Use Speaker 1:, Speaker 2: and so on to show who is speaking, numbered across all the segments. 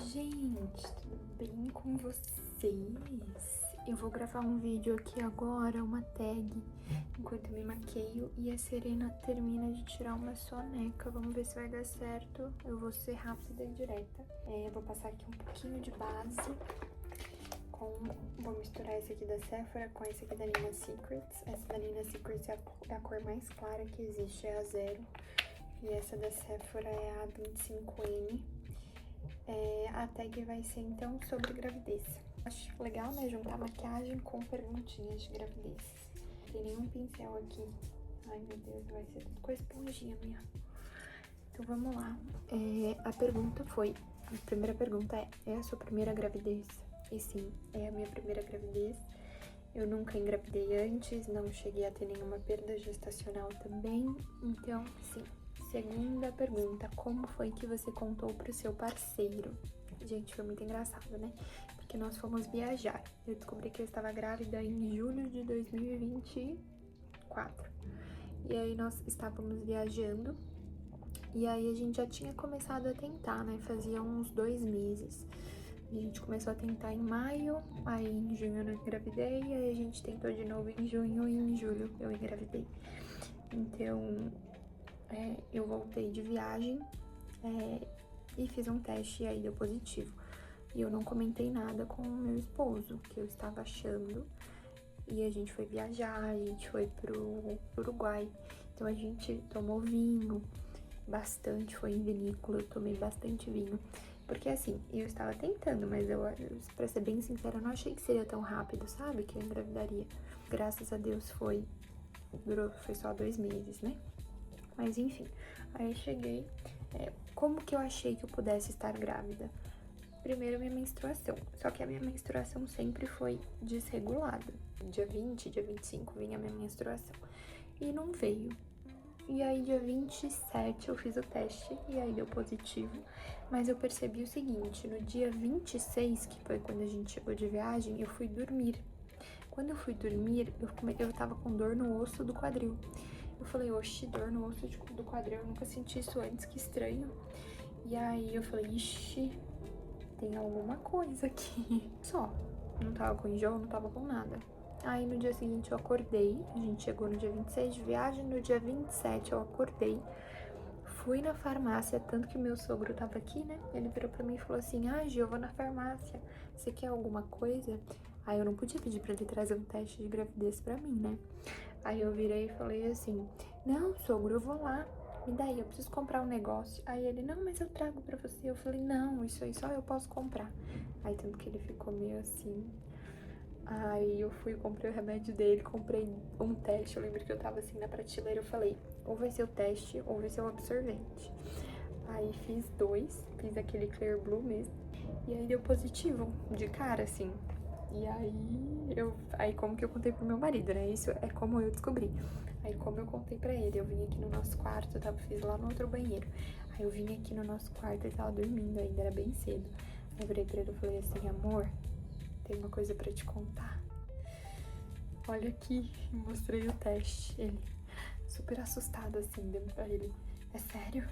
Speaker 1: Gente, tudo bem com vocês? Eu vou gravar um vídeo aqui agora, uma tag, enquanto me maqueio e a Serena termina de tirar uma soneca. Vamos ver se vai dar certo. Eu vou ser rápida e direta. Eu vou passar aqui um pouquinho de base. Vou misturar esse aqui da Sephora com esse aqui da Nina Secrets. Essa da Nina Secrets é a cor mais clara que existe, é a 0. E essa da Sephora é a 25N. A tag vai ser então sobre gravidez. Acho legal, né, juntar maquiagem com perguntinhas de gravidez. Não tem nenhum pincel aqui. Ai meu Deus, vai ser tudo com a esponjinha minha. Então vamos lá. A primeira pergunta é a sua primeira gravidez? E sim, é a minha primeira gravidez. Eu nunca engravidei antes, não cheguei a ter nenhuma perda gestacional também. Então, sim. Segunda pergunta, como foi que você contou pro seu parceiro? Gente, foi muito engraçado, né? Porque nós fomos viajar. Eu descobri que eu estava grávida em julho de 2024. E aí nós estávamos viajando. E aí a gente já tinha começado a tentar, né? Fazia uns 2 meses. A gente começou a tentar em maio, aí em junho eu não engravidei. Aí a gente tentou de novo em junho e em julho eu engravidei. Então... eu voltei de viagem e fiz um teste e aí deu positivo. E eu não comentei nada com o meu esposo, que eu estava achando. E a gente foi viajar, a gente foi pro Uruguai. Então a gente tomou vinho bastante, foi em vinícola, eu tomei bastante vinho. Porque assim, eu estava tentando, mas pra ser bem sincera, eu não achei que seria tão rápido, sabe? Que eu engravidaria. Graças a Deus foi só 2 meses, né? Mas enfim, aí eu cheguei. Como que eu achei que eu pudesse estar grávida? Primeiro, minha menstruação. Só que a minha menstruação sempre foi desregulada. Dia 20, dia 25 vinha a minha menstruação. E não veio. E aí, dia 27, eu fiz o teste e aí deu positivo. Mas eu percebi o seguinte, no dia 26, que foi quando a gente chegou de viagem, eu fui dormir. Quando eu fui dormir, eu tava com dor no osso do quadril. Eu falei, oxi, dor no osso do quadril, eu nunca senti isso antes, que estranho. E aí eu falei, ixi, tem alguma coisa aqui. Só, não tava com enjoo, não tava com nada. Aí no dia seguinte eu acordei, a gente chegou no dia 26 de viagem, no dia 27 eu acordei. Fui na farmácia, tanto que meu sogro tava aqui, né? Ele virou pra mim e falou assim, Gi, eu vou na farmácia, você quer alguma coisa? Aí eu não podia pedir pra ele trazer um teste de gravidez pra mim, né? Aí eu virei e falei assim, não, sogro, eu vou lá, me dá aí, eu preciso comprar um negócio. Aí ele, não, mas eu trago pra você. Eu falei, não, isso aí só eu posso comprar. Aí tanto que ele ficou meio assim. Aí eu fui, comprei o remédio dele, comprei um teste. Eu lembro que eu tava assim na prateleira, eu falei, ou vai ser o teste, ou vai ser o absorvente. Aí fiz 2, fiz aquele Clear Blue mesmo. E aí deu positivo, de cara, assim. E aí como que eu contei pro meu marido, né? Isso é como eu descobri. Aí como eu contei pra ele, eu vim aqui no nosso quarto, fiz lá no outro banheiro. Aí eu vim aqui no nosso quarto, ele tava dormindo ainda, era bem cedo. Aí eu virei pra ele e falei assim, amor, tem uma coisa pra te contar. Olha aqui, mostrei o teste. Ele, super assustado assim, deu pra ele, é sério?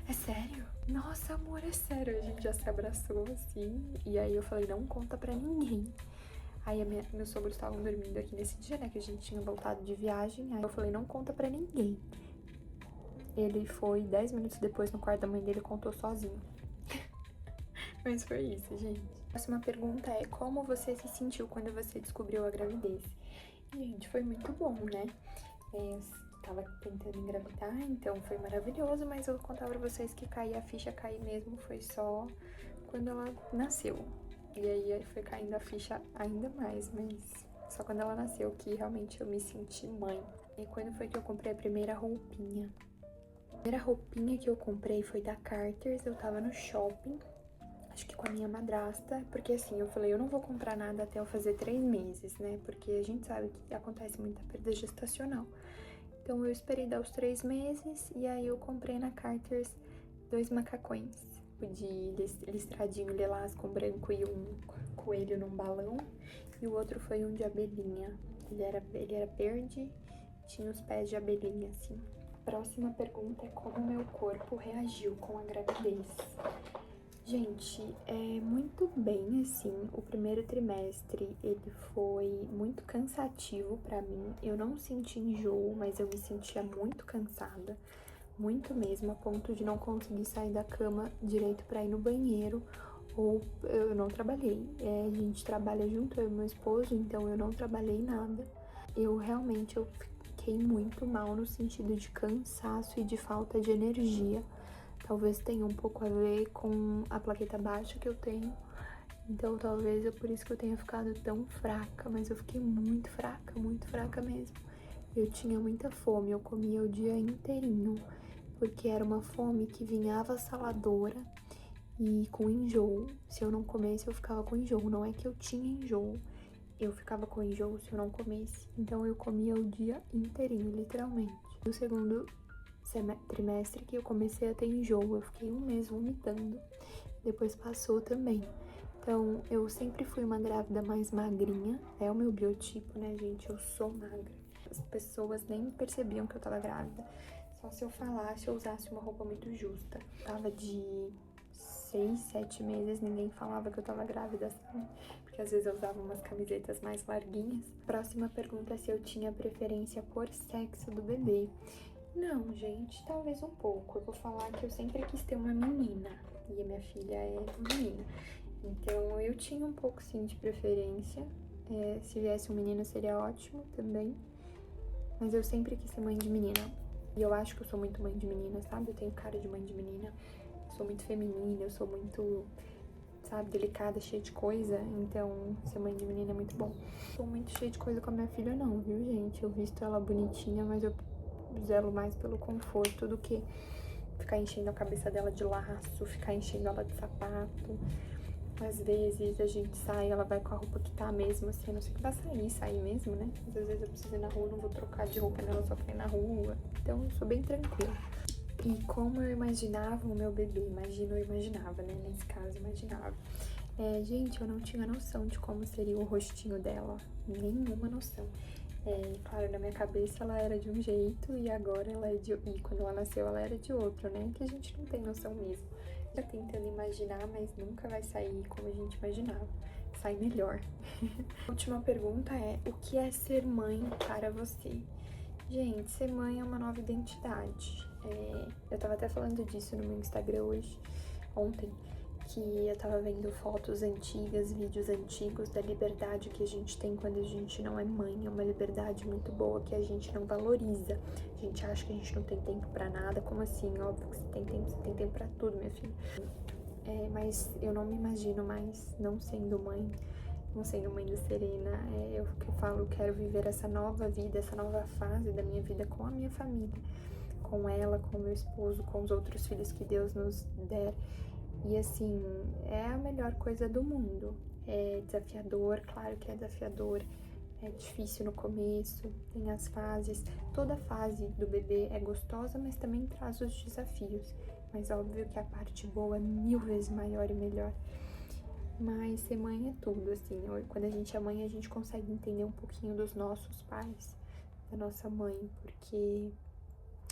Speaker 1: É sério? Nossa, amor, é sério. A gente já se abraçou assim. E aí eu falei, não conta pra ninguém. Aí meus sogros estavam dormindo aqui nesse dia, né? Que a gente tinha voltado de viagem. Aí eu falei, não conta pra ninguém. Ele foi 10 minutos depois no quarto da mãe dele e contou sozinho. Mas foi isso, gente. A próxima pergunta é, como você se sentiu quando você descobriu a gravidez? E, gente, foi muito bom, né? Eu tava tentando engravidar, então foi maravilhoso, mas eu vou contar pra vocês que a ficha cair mesmo foi só quando ela nasceu. E aí foi caindo a ficha ainda mais, mas só quando ela nasceu que realmente eu me senti mãe. E quando foi que eu comprei a primeira roupinha? A primeira roupinha que eu comprei foi da Carter's, eu tava no shopping, acho que com a minha madrasta, porque assim, eu falei, eu não vou comprar nada até eu fazer 3 meses, né? Porque a gente sabe que acontece muita perda gestacional. Então eu esperei dar os 3 meses e aí eu comprei na Carter's 2 macacões. O de listradinho lilás com branco e um coelho num balão. E o outro foi um de abelhinha. Ele era verde, tinha os pés de abelhinha, assim. Próxima pergunta é como meu corpo reagiu com a gravidez. Gente, muito bem, assim, o primeiro trimestre ele foi muito cansativo pra mim. Eu não senti enjoo, mas eu me sentia muito cansada, muito mesmo, a ponto de não conseguir sair da cama direito pra ir no banheiro, ou eu não trabalhei. A gente trabalha junto, eu e meu esposo, então eu não trabalhei nada. Eu fiquei muito mal no sentido de cansaço e de falta de energia. Talvez tenha um pouco a ver com a plaqueta baixa que eu tenho. Então talvez é por isso que eu tenha ficado tão fraca, mas eu fiquei muito fraca mesmo. Eu tinha muita fome, eu comia o dia inteirinho, porque era uma fome que vinha avassaladora e com enjoo. Se eu não comesse, eu ficava com enjoo. Não é que eu tinha enjoo, eu ficava com enjoo se eu não comesse. Então eu comia o dia inteirinho, literalmente. No segundo trimestre que eu comecei a ter enjoo, eu fiquei um mês vomitando, depois passou também. Então, eu sempre fui uma grávida mais magrinha, é o meu biotipo, né, gente? Eu sou magra. As pessoas nem percebiam que eu tava grávida, só se eu falasse ou usasse uma roupa muito justa. Tava de 6, 7 meses, ninguém falava que eu tava grávida, sabe? Porque às vezes eu usava umas camisetas mais larguinhas. Próxima pergunta é se eu tinha preferência por sexo do bebê. Não, gente, talvez um pouco. Eu vou falar que eu sempre quis ter uma menina e a minha filha é menina. Então eu tinha um pouco sim de preferência. Se viesse um menino seria ótimo também. Mas eu sempre quis ser mãe de menina. E eu acho que eu sou muito mãe de menina, sabe? Eu tenho cara de mãe de menina. Eu sou muito feminina, eu sou muito, sabe, delicada, cheia de coisa. Então ser mãe de menina é muito bom. Sou muito cheia de coisa com a minha filha, não, viu, gente? Eu visto ela bonitinha, mas eu zelo mais pelo conforto do que ficar enchendo a cabeça dela de laço, ficar enchendo ela de sapato. Às vezes a gente sai, ela vai com a roupa que tá mesmo, assim, a não ser que vai sair mesmo, né? Mas às vezes eu preciso ir na rua, não vou trocar de roupa nela só pra ir na rua. Então eu sou bem tranquila. E como eu imaginava o meu bebê, eu imaginava, né? Nesse caso, imaginava. Gente, eu não tinha noção de como seria o rostinho dela, nenhuma noção. Claro, na minha cabeça ela era de um jeito e agora ela é de... E quando ela nasceu ela era de outro, né? Que a gente não tem noção mesmo. Tá tentando imaginar, mas nunca vai sair como a gente imaginava. Sai melhor. A última pergunta é: o que é ser mãe para você? Gente, ser mãe é uma nova identidade. Eu tava até falando disso no meu Instagram ontem, que eu tava vendo fotos antigas, vídeos antigos da liberdade que a gente tem quando a gente não é mãe. É uma liberdade muito boa que a gente não valoriza. A gente acha que a gente não tem tempo pra nada. Como assim? Óbvio que você tem tempo pra tudo, minha filha. Mas eu não me imagino mais não sendo mãe da Serena. Eu que falo, eu quero viver essa nova vida, essa nova fase da minha vida com a minha família, com ela, com o meu esposo, com os outros filhos que Deus nos der. E assim, é a melhor coisa do mundo. É desafiador, claro que é desafiador. É difícil no começo, tem as fases. Toda fase do bebê é gostosa, mas também traz os desafios. Mas óbvio que a parte boa é 1000 vezes maior e melhor. Mas ser mãe é tudo, assim. Quando a gente é mãe, a gente consegue entender um pouquinho dos nossos pais, da nossa mãe, porque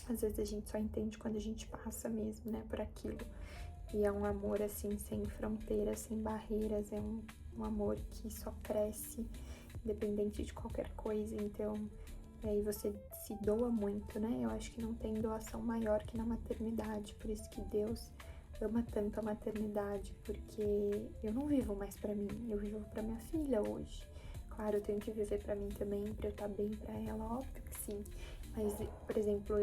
Speaker 1: às vezes a gente só entende quando a gente passa mesmo, né, por aquilo. E é um amor, assim, sem fronteiras, sem barreiras, é um amor que só cresce, independente de qualquer coisa. Então, aí você se doa muito, né? Eu acho que não tem doação maior que na maternidade, por isso que Deus ama tanto a maternidade, porque eu não vivo mais pra mim, eu vivo pra minha filha hoje. Claro, eu tenho que viver pra mim também, pra eu estar bem pra ela, óbvio que sim. Mas, por exemplo,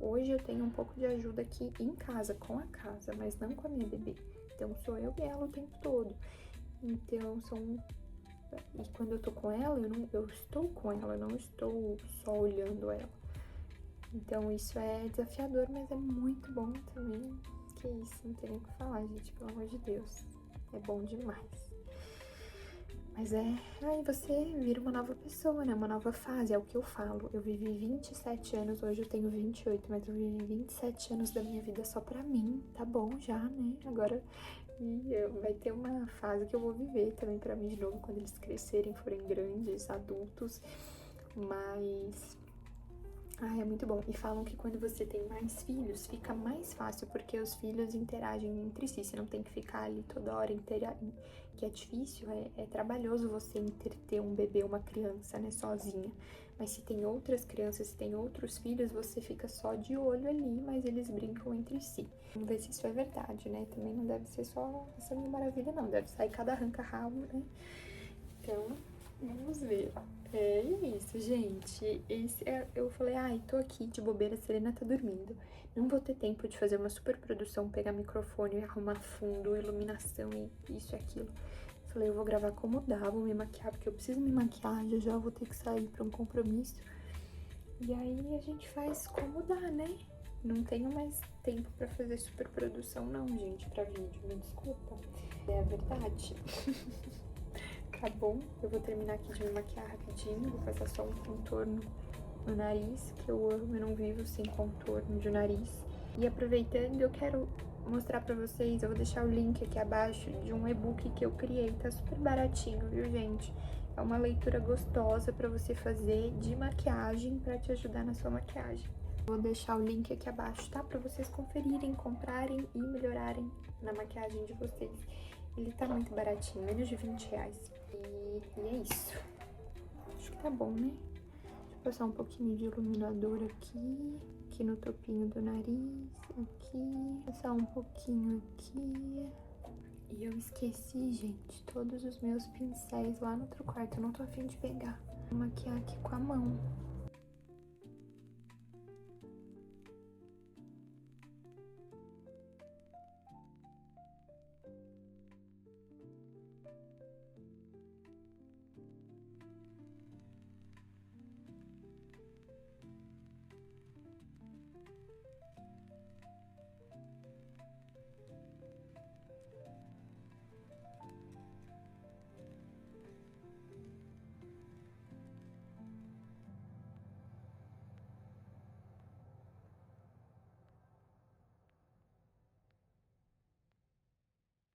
Speaker 1: hoje eu tenho um pouco de ajuda aqui em casa, com a casa, mas não com a minha bebê. Então sou eu e ela o tempo todo. Então e quando eu tô com ela, eu estou com ela, eu não estou só olhando ela. Então isso é desafiador, mas é muito bom também. Que isso, não tem nem o que falar, gente, pelo amor de Deus. É bom demais. Mas aí você vira uma nova pessoa, né? Uma nova fase, é o que eu falo. Eu vivi 27 anos, hoje eu tenho 28, mas eu vivi 27 anos da minha vida só pra mim. Tá bom já, né? Agora vai ter uma fase que eu vou viver também pra mim de novo, quando eles crescerem, forem grandes, adultos. Mas Ah, é muito bom. E falam que quando você tem mais filhos, fica mais fácil, porque os filhos interagem entre si. Você não tem que ficar ali toda hora que é difícil, é trabalhoso você ter um bebê, uma criança, né, sozinha. Mas se tem outras crianças, se tem outros filhos, você fica só de olho ali, mas eles brincam entre si. Vamos ver se isso é verdade, né? Também não deve ser só essa Mil Maravilha, não. Deve sair cada arranca-rabo, né? Então, vamos ver. É isso, gente. Eu falei, ai, tô aqui de bobeira, a Serena tá dormindo. Não vou ter tempo de fazer uma super produção, pegar microfone, arrumar fundo, iluminação e isso e aquilo. Falei, eu vou gravar como dá, vou me maquiar, porque eu preciso me maquiar, já vou ter que sair pra um compromisso. E aí a gente faz como dá, né? Não tenho mais tempo pra fazer super produção não, gente, pra vídeo, me desculpa. É a verdade. Tá bom? Eu vou terminar aqui de me maquiar rapidinho, vou passar só um contorno no nariz, que eu amo, eu não vivo sem contorno de nariz. E aproveitando, eu quero mostrar pra vocês, eu vou deixar o link aqui abaixo de um e-book que eu criei, tá super baratinho, viu, gente? É uma leitura gostosa pra você fazer de maquiagem, pra te ajudar na sua maquiagem. Vou deixar o link aqui abaixo, tá? Pra vocês conferirem, comprarem e melhorarem na maquiagem de vocês. Ele tá muito baratinho, menos de R$20. E é isso. Acho que tá bom, né? Deixa eu passar um pouquinho de iluminador aqui no topinho do nariz, aqui. Passar um pouquinho aqui. E eu esqueci, gente, todos os meus pincéis lá no outro quarto. Eu não tô a fim de pegar. Vou maquiar aqui com a mão.